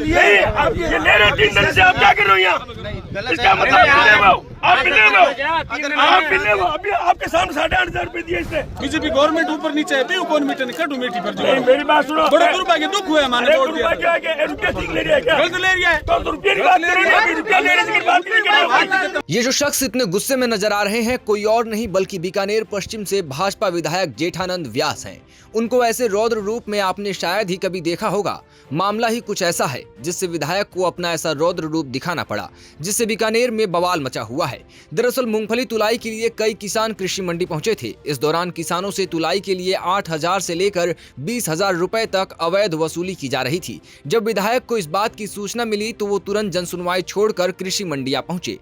ये ले रहे 3 दिन से, आप क्या कर रहे हो यहाँ? इसका मतलब अभी आपके सामने 8,500 रुपए दिए इसने। बीजेपी गवर्नमेंट ऊपर नीचे है, कौन मीटर नहीं कटू मीठी पर जो मेरी बात सुनो, बड़े रुपए के दुख हुए हमारे वोट दिया रुपया ठीक ले रहा है क्या? गलत ले रहा है तो रुपये की बात करो, रुपया लेने की बात नहीं कर रहे। ये जो शख्स इतने गुस्से में नजर आ रहे हैं कोई और नहीं बल्कि बीकानेर पश्चिम से भाजपा विधायक जेठानंद व्यास हैं। उनको ऐसे रौद्र रूप में आपने शायद ही कभी देखा होगा। मामला ही कुछ ऐसा है जिससे विधायक को अपना ऐसा रौद्र रूप दिखाना पड़ा, जिससे बीकानेर में बवाल मचा हुआ है। दरअसल मूंगफली तुलाई के लिए कई किसान कृषि मंडी पहुंचे थे। इस दौरान किसानों से तुलाई के लिए 8,000 से लेकर 20,000 रुपए तक अवैध वसूली की जा रही थी। जब विधायक को इस बात की सूचना मिली तो वो तुरंत जनसुनवाई छोड़कर कृषि मंडियां पहुंचे।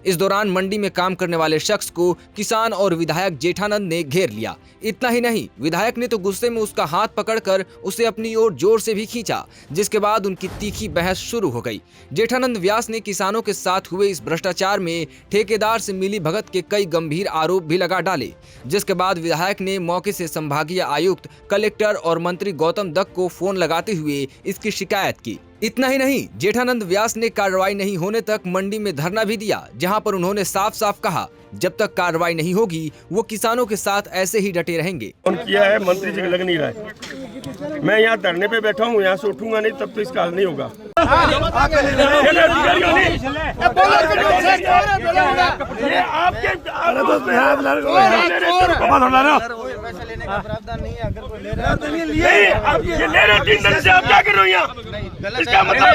इस दौरान मंडी में काम करने वाले शख्स को किसान और विधायक जेठानंद ने घेर लिया। इतना ही नहीं, विधायक ने तो गुस्से में उसका हाथ पकड़कर उसे अपनी ओर जोर से भी खींचा, जिसके बाद उनकी तीखी बहस शुरू हो गई। जेठानंद व्यास ने किसानों के साथ हुए इस भ्रष्टाचार में ठेकेदार से मिली भगत के कई गंभीर आरोप भी लगा डाले, जिसके बाद विधायक ने मौके से संभागीय आयुक्त, कलेक्टर और मंत्री गौतम दत्त को फोन लगाते हुए इसकी शिकायत की। इतना ही नहीं, जेठानंद व्यास ने कार्रवाई नहीं होने तक मंडी में धरना भी दिया, जहां पर उन्होंने साफ साफ कहा जब तक कार्रवाई नहीं होगी वो किसानों के साथ ऐसे ही डटे रहेंगे। फोन किया है, मंत्री जी लग नहीं रहा है। मैं यहाँ धरने पे बैठा हूँ, यहाँ से उठूंगा नहीं तब तो इसका हल नहीं होगा। ये ले रहे 3 दिन से, आप क्या कर रहे हो यहाँ? इसका मतलब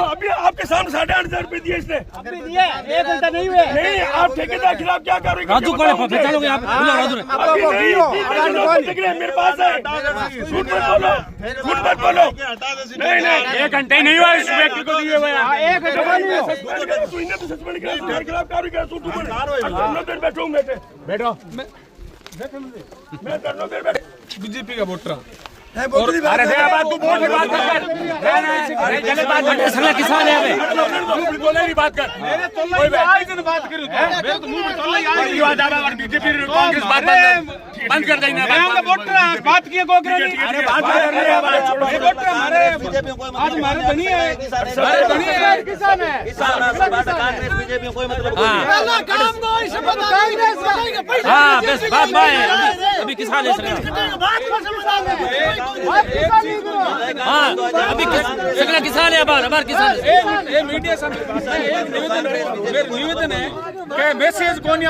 अभी आपके सामने 8,500 रुपए दिए इसने। 1 घंटा नहीं हुए। नहीं, आप ठेकेदार खिलाफ क्या कर रहे हो? राजू चलोगे आप मेरे पास है, झूठ मत बोलो। नहीं 1 घंटे नहीं हुआ इस व्यक्ति को दिए हुए। 1 घंटा नहीं हुआ। तो सस्पेंड किया, तुम्हारे खिलाफ कार्रवाई करा। देर बैठो, बैठो मैं करना फिर बैठ। बीजेपी का वोटर अरे तू बोल बात कर, किसान है बोले बात कर। मेरे तो बात करूं मेरे तो मुंह में तो आई बीजेपी कांग्रेस बंद कर देना। वोटर बात किए अरे बात कर रहे हैं, वोटर हमारे आज हमारे धनी है, हमारे धनी है, किसान है, बीजेपी कोई मतलब हाँ बस बात अभी किसान हाँ अभी किसान है, हमारे किसान ये मीडिया निवेदन है कि मैसेज कौन है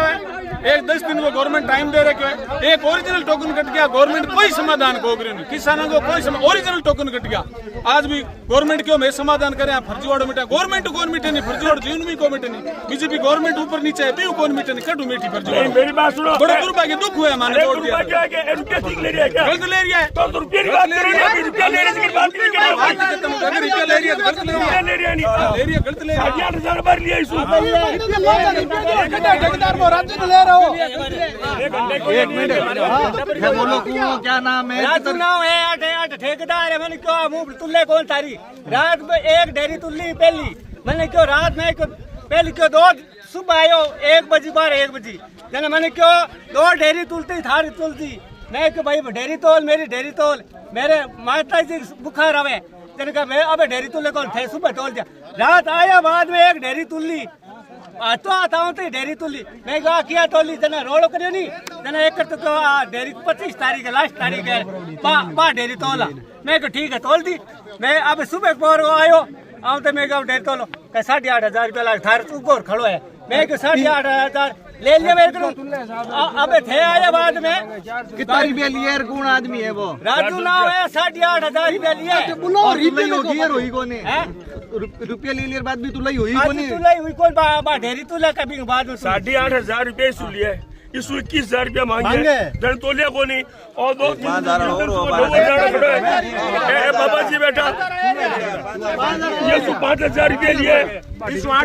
10 दिन वो गवर्नमेंट टाइम दे रहे है। एक ओरिजिनल टोकन कट गया, गवर्नमेंट कोई समाधान को किसानों को कोई ओरिजिनल टोकन कट गया। आज भी गवर्नमेंट क्यों में समाधान करें? फर्जीवाड़ो मिटा गवर्नमेंट कौन मिटे नहीं, फर्जीवाड़ जीवन में कौन मिटे नहीं। बीजेपी गवर्नमेंट ऊपर नीचे है, कौन मिटे नहीं कटू मीठी फर्जीवाड़। मेरी बात सुनो, बड़े रुपए के दुख हुए हमारे वोट दिया। रुपया ठीक ले रहा है क्या? गलत ले रहा है तो रुपये की बात करो, रुपया लेने की बात नहीं कर रहे। रुपया ले रही है, गलत ले रही है, ले रहा नहीं, ले रही है, गलत ले रही है। 8,000 बार लिया इस एक मिनट बोलो क्या नाम है? नाम है ठेकेदार है। मैंने क्यों मुंह तुल्ले कौन तारी रात में 1 ढेरी तुल्ली पहली। मैंने क्यों रात में पहली क्यों 2 सुबह आयो 1 बजे 1 बजे जन मैंने क्यों 2 ढेरी तुलती थारी तुलती। मैं क्यों भाई ढेरी तोल, मेरी ढेरी तोल, मेरे माता जी बुखार आवे जन का मैं अब ढेरी तुल्ले कौन थे सुबह तोल दिया। रात आया बाद में 1 ढेरी तुल्ली तो आता हूँ तो ढेरी तुल्ली। मैं कहा किया तोली जना रोड़ो करियो नहीं जना एक तो ढेरी 25 तारीख है, लास्ट तारीख है, बा ढेरी तोला। मैं कहा ठीक है तोल दी। मैं अब सुबह पोर आयो आऊँ तो मैं कहा ढेरी तोलो कह 8,500 रुपया लाग थार तू खड़ो है। मैं कहा 8,500 ले लिया मेरे को। अब थे आया बाद में कितना रुपया लिए? कौन आदमी है वो? राजू नाम है। 8,500 रुपया लिया। रुपया ले लिया बाद भी तुलाई हुई कोई बा ढेरी तुला कभी बाद में 8,500 रुपये इशू लिया है। इस 21,000 रुपया मांगे जन तोलिया को नहीं और 2-3 बाबा जी बेटा ये 5,000 रुपये लिए, 8,000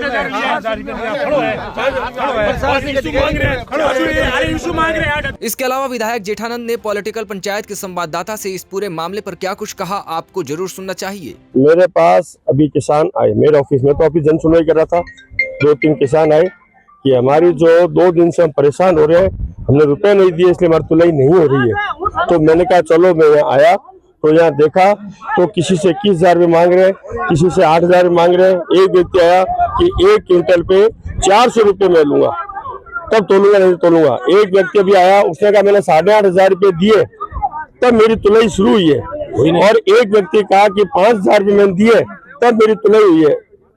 मांग रहे। इसके अलावा विधायक जेठानंद ने पॉलिटिकल पंचायत के संवाददाता से इस पूरे मामले पर क्या कुछ कहा, आपको जरूर सुनना चाहिए। मेरे पास अभी किसान आए मेरे ऑफिस में, तो ऑफिस जन सुनवाई कर रहा था। 2-3 किसान आए कि हमारी जो 2 दिन से हम परेशान हो रहे हैं, हमने रुपए नहीं दिए इसलिए हमारी तुलाई नहीं हो रही है। तो मैंने कहा चलो मैं यहाँ आया तो यहाँ देखा तो किसी से 21,000 रुपये मांग रहे, किसी से 8,000 मांग रहे। एक व्यक्ति आया कि 1 क्विंटल पे 400 रुपये मैं लूंगा, तब तोलूंगा नहीं तोलूंगा। एक व्यक्ति अभी आया, उसने कहा मैंने 8,500 रुपये दिए तब मेरी तुलाई शुरू हुई है। और एक व्यक्ति कहा कि 5,000 रुपये मैंने दिए तब मेरी तुलाई हुई है,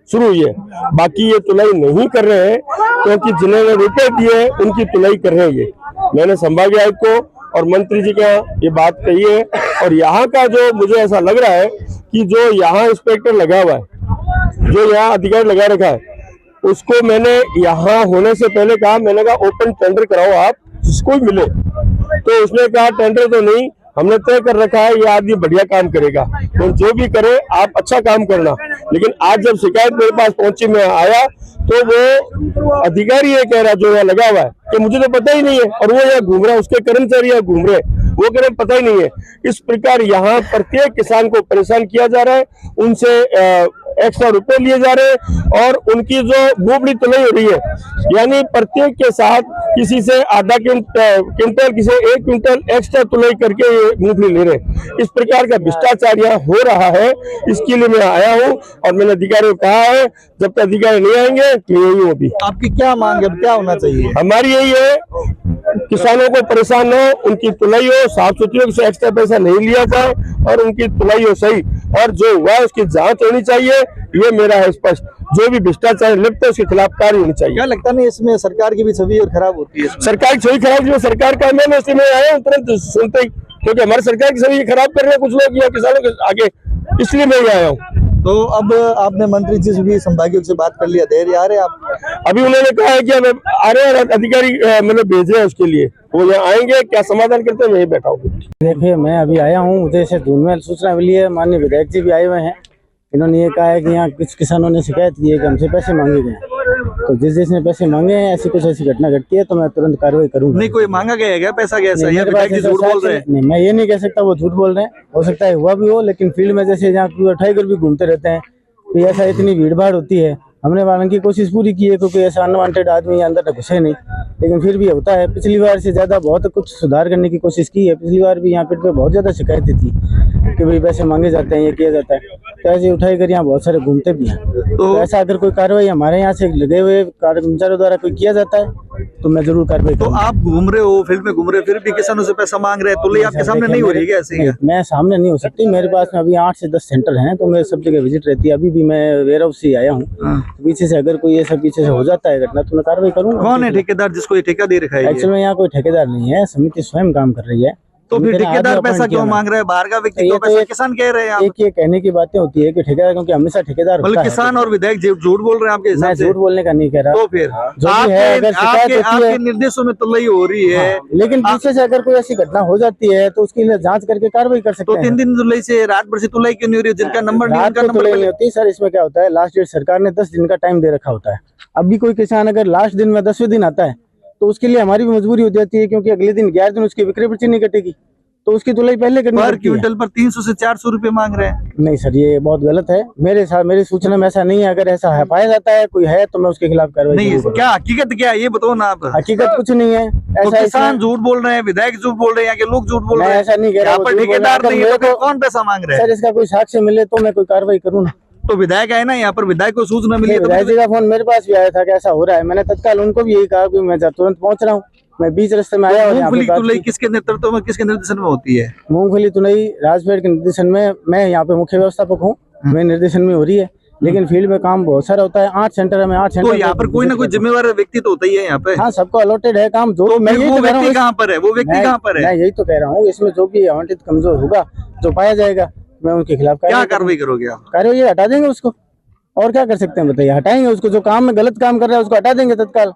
शुरू हुई है। बाकी ये तुलाई नहीं कर रहे हैं क्योंकि जिन्होंने रुपए दिए उनकी तुलाई कर रहे हैं ये। मैंने संभागीय आयुक्त को और मंत्री जी के यहाँ ये बात कही है। और यहाँ का जो मुझे ऐसा लग रहा है कि जो यहाँ इंस्पेक्टर लगा हुआ है, जो यहाँ अधिकारी लगा रखा है, उसको मैंने यहाँ होने से पहले कहा, मैंने कहा ओपन टेंडर कराओ आप, जिसको भी मिले। तो उसने कहा टेंडर तो नहीं, हमने तय कर रखा है ये आदमी बढ़िया काम करेगा, तो जो भी करे आप अच्छा काम करना। लेकिन आज जब शिकायत मेरे पास पहुंची, मैं आया तो वो अधिकारी ये कह रहा जो यहाँ लगा हुआ है कि मुझे तो पता ही नहीं है, और वो यहाँ घूम रहा है, उसके कर्मचारी यहाँ घूम रहे हैं, वो कह रहे पता ही नहीं है। इस प्रकार यहाँ प्रत्येक किसान को परेशान किया जा रहा है, उनसे एक्स्ट्रा रुपए लिए जा रहे हैं और उनकी जो बोबड़ी तुलाई हो रही है, यानी प्रत्येक के साथ किसी से आधा क्विंटल, किसी 1 क्विंटल एक्स्ट्रा तुलाई करके मूंगफली ले रहे हैं। इस प्रकार का भ्रष्टाचार यहाँ हो रहा है, इसके लिए मैं आया हूँ और मैंने अधिकारियों को कहा है जब तक अधिकारी नहीं आएंगे तो यही हूँ। अभी आपकी क्या मांग है, क्या होना चाहिए? हमारी यही है, किसानों को परेशान हो, उनकी तुलाई हो, साफ सुथरी से एक्स्ट्रा पैसा नहीं लिया जाए और उनकी तुलाई हो सही, और जो हुआ है उसकी जांच होनी चाहिए। ये मेरा है स्पष्ट, जो भी भ्रष्टाचार लिप्त है उसके खिलाफ कार्य होनी चाहिए। क्या लगता नहीं इसमें सरकार की भी छवि और खराब होती है? सरकार की छवि खराब, जो सरकार का मैं इसलिए मैं आया हूँ तुरंत सुनते ही, क्योंकि हमारी सरकार की छवि खराब कर रहे हैं कुछ लोग यहाँ किसानों के आगे, इसलिए मैं आया हूँ। तो अब आपने मंत्री जी से भी संभागीय से बात कर लिया, देर आ रहे आप? अभी उन्होंने कहा है कि अब आ रहे हैं अधिकारी, मतलब भेज रहे हैं उसके लिए, वो यहाँ आएंगे, क्या समाधान करते हैं मैं यही बैठा हूँ। देखिए मैं अभी आया हूँ उधर से धून में, सूचना मिली है, माननीय विधायक जी भी आए हुए हैं। इन्होंने ये कहा है कि यहाँ कुछ किसानों ने शिकायत की है कि हमसे पैसे मांगे गए, तो जिसने पैसे मांगे हैं ऐसी घटना घटती है तो मैं तुरंत कार्रवाई करूंगा। नहीं कोई मांगा गया है क्या पैसा? कैसा है? विधायक जी झूठ बोल रहे हैं? नहीं, मैं ये नहीं कह सकता वो झूठ बोल रहे हैं, हो सकता है हुआ भी हो, लेकिन फील्ड में जैसे जहाँ टाइगर भी घूमते रहते हैं तो ऐसा इतनी भीड़ भाड़ होती है। हमने मारने की कोशिश पूरी की है क्योंकि ऐसा अनवांटेड आदमी अंदर घुसे नहीं, लेकिन फिर भी होता है। पिछली बार से ज्यादा बहुत कुछ सुधार करने की कोशिश की है। पिछली बार भी यहाँ पे बहुत ज्यादा शिकायतें थी कि भाई पैसे मांगे जाते हैं, ये किया जाता है, तो ऐसे उठाई कर यहाँ बहुत सारे घूमते भी हैं। तो ऐसा अगर कोई कार्रवाई हमारे यहाँ से लगे हुए कर्मचारियों द्वारा कोई किया जाता है तो मैं जरूर कार्रवाई करूंगा। तो आप घूम रहे हो, फील्ड में घूम रहे हो, फिर भी किसानों से पैसा मांग रहे हैं, तो आपके सामने नहीं हो रही है? ऐसे मैं सामने नहीं हो सकती, मेरे पास में अभी 8 से 10 सेंटर हैं, तो मेरे सब जगह विजिट रहती है। अभी भी मैं वेयर हाउस से आया हूँ, पीछे से अगर कोई ऐसा पीछे से हो जाता है घटना तो मैं कार्रवाई करूँगा। कौन है ठेकेदार जिसको ये ठेका दे रखा है? एक्चुअली यहाँ कोई ठेकेदार नहीं है, समिति स्वयं काम कर रही है। तो फिर ठेकेदार पैसा क्यों मांग रहा है? बाहर का व्यक्ति क्यों पैसा? किसान कह रहे हैं एक ये कहने की बातें होती है कि ठेकेदार, क्योंकि हमेशा ठेकेदार होता है। किसान और विधायक झूठ बोल रहे हैं आपके हिसाब से? झूठ बोलने का नहीं कह रहा। तो फिर आपके निर्देशों में तुलाई हो रही है, लेकिन पीछे से अगर कोई ऐसी घटना हो जाती है तो उसके लिए जांच करके कार्रवाई कर सकते हैं। तो 3 दिन तुलाई से रात भर से तुलाई क्यों नहीं हो रही? जिनका नंबर नहीं, उनका नंबर नहीं होती सर। इसमें क्या होता है, लास्ट डेट सरकार ने 10 दिन का टाइम दे रखा होता है। अब भी कोई किसान अगर लास्ट दिन में 10वें दिन आता है तो उसके लिए हमारी भी मजबूरी हो जाती है, क्योंकि अगले दिन 11 दिन उसकी विक्रय पर्ची नहीं कटेगी, तो उसकी तुलाई पहले करनी पड़ती है। क्विंटल पर 300 से 400 रुपए मांग रहे हैं। नहीं सर, ये बहुत गलत है। मेरे साथ मेरी सूचना में ऐसा नहीं है। अगर ऐसा है पाया जाता है कोई है तो मैं उसके खिलाफ कार्रवाई नहीं। क्या हकीकत क्या है ये बताओ ना आप। हकीकत कुछ नहीं है। ऐसा किसान झूठ बोल रहे हैं, विधायक झूठ बोल रहे हैं, यहाँ के लोग झूठ बोल रहे हैं। ऐसा नहीं कह रहा हूँ, ठेकेदार नहीं है तो कौन पैसा मांग रहे हैं? सर इसका कोई साक्ष्य मिले तो मैं कोई कार्रवाई करूँ ना। तो विधायक है ना यहाँ पर, विधायक को सूचना मिली? विधायक जी का फोन मेरे पास भी आया था कि ऐसा हो रहा है। मैंने तत्काल उनको भी यही कहा कि मैं तुरंत पहुंच रहा हूँ। मैं बीच रास्ते में आया और मूंगफली तुलाई किसके नेतृत्व में, किसके निर्देशन में होती है? मूंगफली तुलाई राजफेड के निर्देशन में। मैं यहाँ पे मुख्य व्यवस्थापक हूँ, मेरे निर्देशन में हो रही है, लेकिन फील्ड में काम बहुत सारा होता है। 8 सेंटर में 8 सेंटर। तो यहाँ पर कोई ना कोई जिम्मेवार व्यक्ति तो होता ही है यहाँ पे। हाँ, सबको अलॉटेड है काम। जो मैं वो व्यक्ति कहाँ पर है? वो व्यक्ति कहाँ पर है? मैं यही तो कह रहा हूँ, इसमें जो भी आवंटित कमजोर होगा, जो पाया जाएगा, मैं उनके खिलाफ क्या कार्रवाई करोगे आप? कार्रवाई हटा देंगे उसको, और क्या कर सकते हैं बताइए। हटाएंगे उसको, जो काम में गलत काम कर रहा है उसको हटा देंगे तत्काल।